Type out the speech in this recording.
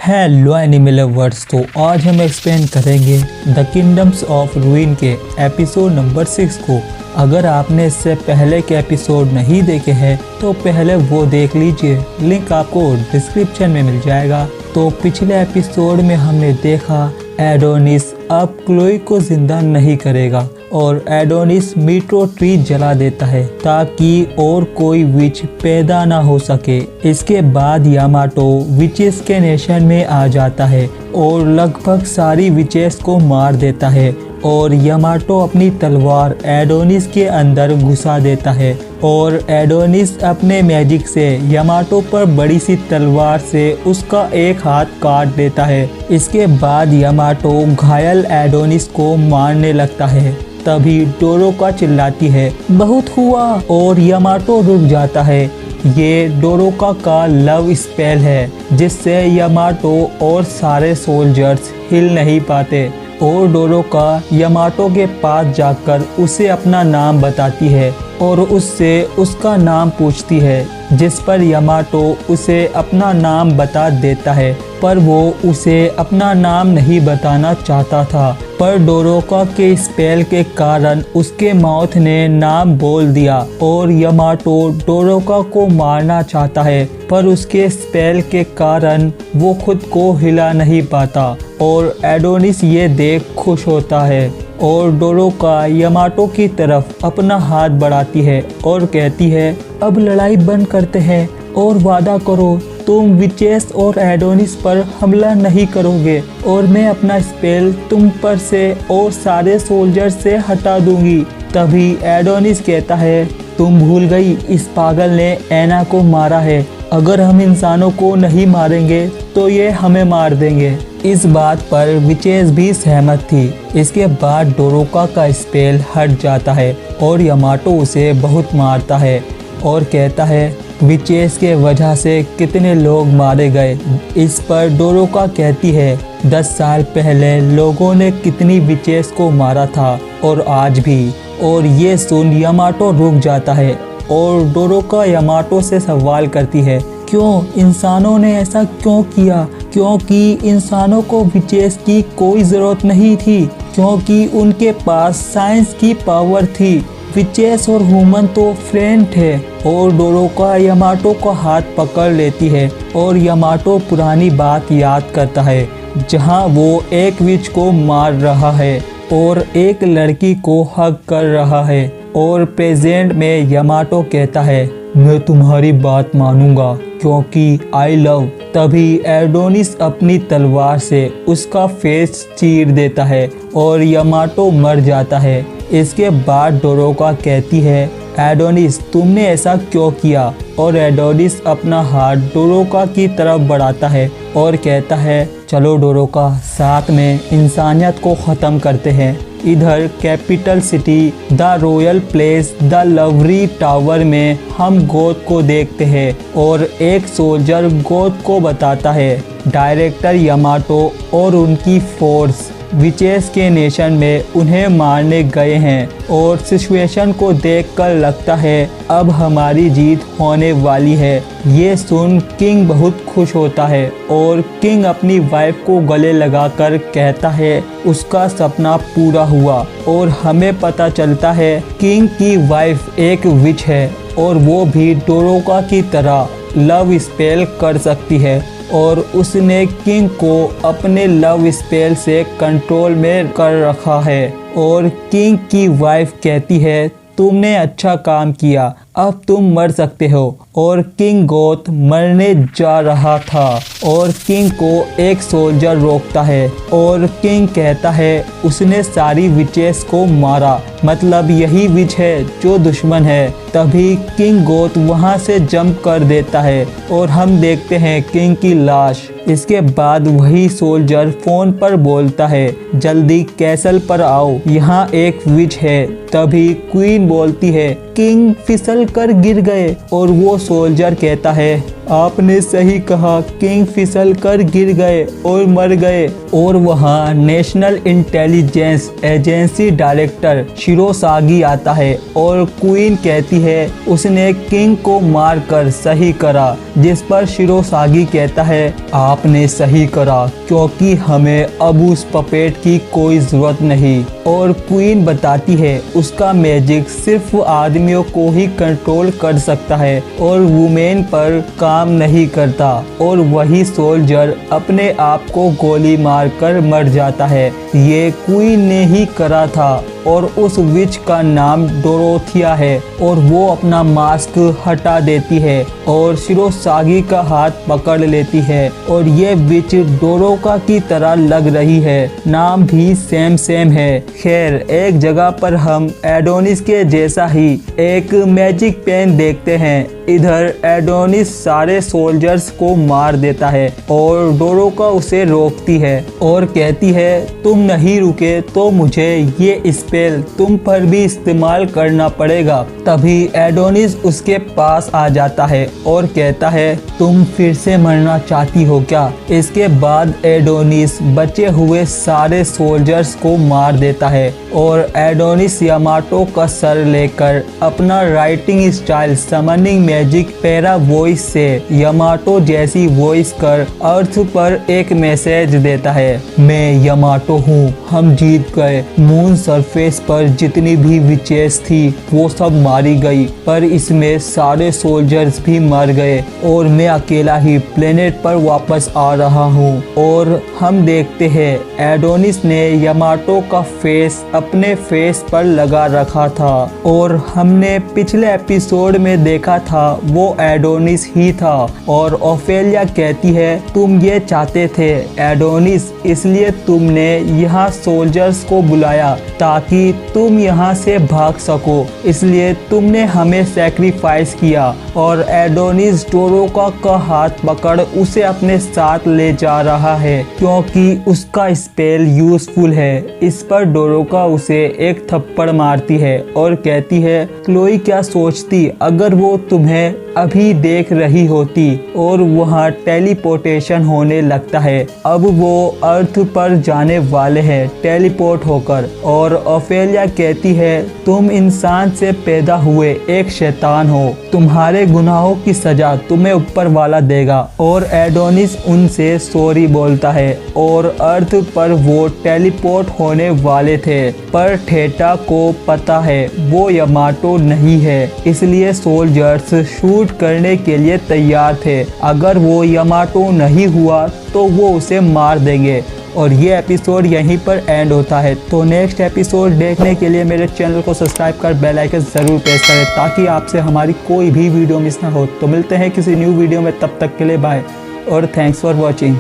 Hello anime lovers. तो आज हम एक्सप्लेन करेंगे द किंगडम्स ऑफ रूइन के एपिसोड नंबर 6 को। अगर आपने इससे पहले के एपिसोड नहीं देखे हैं तो पहले वो देख लीजिए, लिंक आपको डिस्क्रिप्शन में मिल जाएगा। तो पिछले एपिसोड में हमने देखा एडोनिस अब क्लोई को जिंदा नहीं करेगा और एडोनिस मीट्रो ट्री जला देता है ताकि और कोई विच पैदा ना हो सके। इसके बाद यामाटो विचेस के नेशन में आ जाता है और लगभग सारी विचेस को मार देता है और यामाटो अपनी तलवार एडोनिस के अंदर घुसा देता है और एडोनिस अपने मैजिक से यामाटो पर बड़ी सी तलवार से उसका एक हाथ काट देता है। इसके बाद यामाटो घायल एडोनिस को मारने लगता है। तभी डोरोका चिल्लाती है बहुत हुआ और यामाटो रुक जाता है। ये डोरोका का लव स्पेल है जिससे यामाटो और सारे सोल्जर्स हिल नहीं पाते और डोरोका यामाटो के पास जाकर उसे अपना नाम बताती है और उससे उसका नाम पूछती है, जिस पर यामाटो उसे अपना नाम बता देता है। पर वो उसे अपना नाम नहीं बताना चाहता था, पर डोरोका के स्पेल के कारण उसके माउथ ने नाम बोल दिया और यामाटो डोरोका को मारना चाहता है, पर उसके स्पेल के कारण वो खुद को हिला नहीं पाता और एडोनिस ये देख खुश होता है और डोरोका यामाटो की तरफ अपना हाथ बढ़ाती है और कहती है अब लड़ाई बंद करते हैं और वादा करो तुम विचेस और एडोनिस पर हमला नहीं करोगे और मैं अपना स्पेल तुम पर से और सारे सोल्जर से हटा दूंगी। तभी एडोनिस कहता है तुम भूल गई, इस पागल ने ऐना को मारा है, अगर हम इंसानों को नहीं मारेंगे तो ये हमें मार देंगे। इस बात पर विचेस भी सहमत थी। इसके बाद डोरोका का स्पेल हट जाता है और यामाटो उसे बहुत मारता है और कहता है विचेस के वजह से कितने लोग मारे गए। इस पर डोरोका कहती है 10 साल पहले लोगों ने कितनी विचेस को मारा था और आज भी। और ये सुन यामाटो रुक जाता है और डोरोका यामाटो से सवाल करती है क्यों इंसानों ने ऐसा क्यों किया, क्योंकि इंसानों को विचेस की कोई ज़रूरत नहीं थी, क्योंकि उनके पास साइंस की पावर थी। विचेस और ह्यूमन तो फ्रेंड थे। और डोरोका यामाटो का हाथ पकड़ लेती है और यामाटो पुरानी बात याद करता है जहां वो एक विच को मार रहा है और एक लड़की को हग कर रहा है और प्रेजेंट में यामाटो कहता है मैं तुम्हारी बात मानूंगा क्योंकि आई लव। तभी एडोनिस अपनी तलवार से उसका फेस चीर देता है और यामाटो मर जाता है। इसके बाद डोरोका कहती है एडोनिस तुमने ऐसा क्यों किया, और एडोनिस अपना हाथ डोरोका की तरफ बढ़ाता है और कहता है चलो डोरोका साथ में इंसानियत को ख़त्म करते हैं। इधर capital city the royal place the lovely tower में हम गोथ को देखते हैं और एक सोल्जर गोथ को बताता है डायरेक्टर यामाटो और उनकी फोर्स विचेस के नेशन में उन्हें मारने गए हैं और सिचुएशन को देखकर लगता है अब हमारी जीत होने वाली है। ये सुन किंग बहुत खुश होता है और किंग अपनी वाइफ को गले लगाकर कहता है उसका सपना पूरा हुआ और हमें पता चलता है किंग की वाइफ एक विच है और वो भी डोरोका की तरह लव स्पेल कर सकती है और उसने किंग को अपने लव स्पेल से कंट्रोल में कर रखा है। और किंग की वाइफ कहती है तुमने अच्छा काम किया, अब तुम मर सकते हो। और किंग गोथ मरने जा रहा था और किंग को एक सोल्जर रोकता है और किंग कहता है उसने सारी विचेस को मारा, मतलब यही विच है जो दुश्मन है। तभी किंग गोथ वहां से जंप कर देता है और हम देखते हैं किंग की लाश। इसके बाद वही सोल्जर फोन पर बोलता है जल्दी कैसल पर आओ, यहाँ एक विच है। तभी क्वीन बोलती है किंग फिसल कर गिर गए और वो सोल्जर कहता है आपने सही कहा, किंग फिसल कर गिर गए और मर गए। और वहाँ नेशनल इंटेलिजेंस एजेंसी डायरेक्टर शिरोसागी आता है और क्वीन कहती है उसने किंग को मारकर सही करा, जिस पर शिरोसागी कहता है आपने सही करा क्योंकि हमें अब उस पपेट की कोई जरूरत नहीं। और क्वीन बताती है उसका मैजिक सिर्फ आदमियों को ही कंट्रोल कर सकता है और वुमेन पर काम नहीं करता। और वही सोल्जर अपने आप को गोली मारकर मर जाता है। ये क्वीन ने ही करा था और उस विच का नाम डोरोथिया है और वो अपना मास्क हटा देती है और शिरोसागी का हाथ पकड़ लेती है और ये विच डोरोका की तरह लग रही है, नाम भी सेम है। खैर एक जगह पर हम एडोनिस के जैसा ही एक मैजिक पेन देखते हैं। इधर एडोनिस सारे सोल्जर्स को मार देता है और डोरोका उसे रोकती है और कहती है तुम नहीं रुके तो मुझे ये स्पेल तुम पर भी इस्तेमाल करना पड़ेगा। तभी एडोनिस उसके पास आ जाता है और कहता है तुम फिर से मरना चाहती हो क्या। इसके बाद एडोनिस बचे हुए सारे सोल्जर्स को मार देता है और एडोनिस यामाटो का सर लेकर अपना writing style summoning magic para voice से यामाटो जैसी वॉइस कर अर्थ पर एक मैसेज देता है, मैं यामाटो हूँ, हम जीत गए। मून सरफेस पर जितनी भी विचेस थी वो सब मारी गई, पर इसमें सारे सोल्जर्स भी मर गए और मैं अकेला ही प्लेनेट पर वापस आ रहा हूँ। और हम देखते हैं एडोनिस ने यामाटो का फेस अपने फेस पर लगा रखा था और हमने पिछले एपिसोड में देखा था वो एडोनिस ही था। और ओफेलिया कहती है तुम ये चाहते थे एडोनिस, इसलिए तुमने यहाँ सोल्जर्स को बुलाया ताकि तुम यहाँ से भाग सको, इसलिए तुमने हमें सैक्रिफाइस किया। और एडोनिस डोरोका का हाथ पकड़ उसे अपने साथ ले जा रहा है क्योंकि उसका स्पेल यूजफुल है। इस पर डोरोका उसे एक थप्पड़ मारती है और कहती है क्लोई क्या सोचती अगर वो तुम्हें अभी देख रही होती। और वहाँ टेलीपोर्टेशन होने लगता है, अब वो अर्थ पर जाने वाले हैं टेलीपोर्ट होकर। और ओफेलिया कहती है तुम इंसान से पैदा हुए एक शैतान हो, तुम्हारे गुनाहों की सजा तुम्हें ऊपर वाला देगा। और एडोनिस उनसे सॉरी बोलता है और अर्थ पर वो टेलीपोर्ट होने वाले थे, पर ठेटा को पता है वो यामाटो नहीं है, इसलिए सोल्जर्स शूट करने के लिए तैयार थे। अगर वो यामाटो नहीं हुआ तो वो उसे मार देंगे। और ये एपिसोड यहीं पर एंड होता है। तो नेक्स्ट एपिसोड देखने के लिए मेरे चैनल को सब्सक्राइब कर बेल आइकन ज़रूर प्रेस करें ताकि आपसे हमारी कोई भी वीडियो मिस ना हो। तो मिलते हैं किसी न्यू वीडियो में, तब तक के लिए बाय और थैंक्स फॉर वॉचिंग।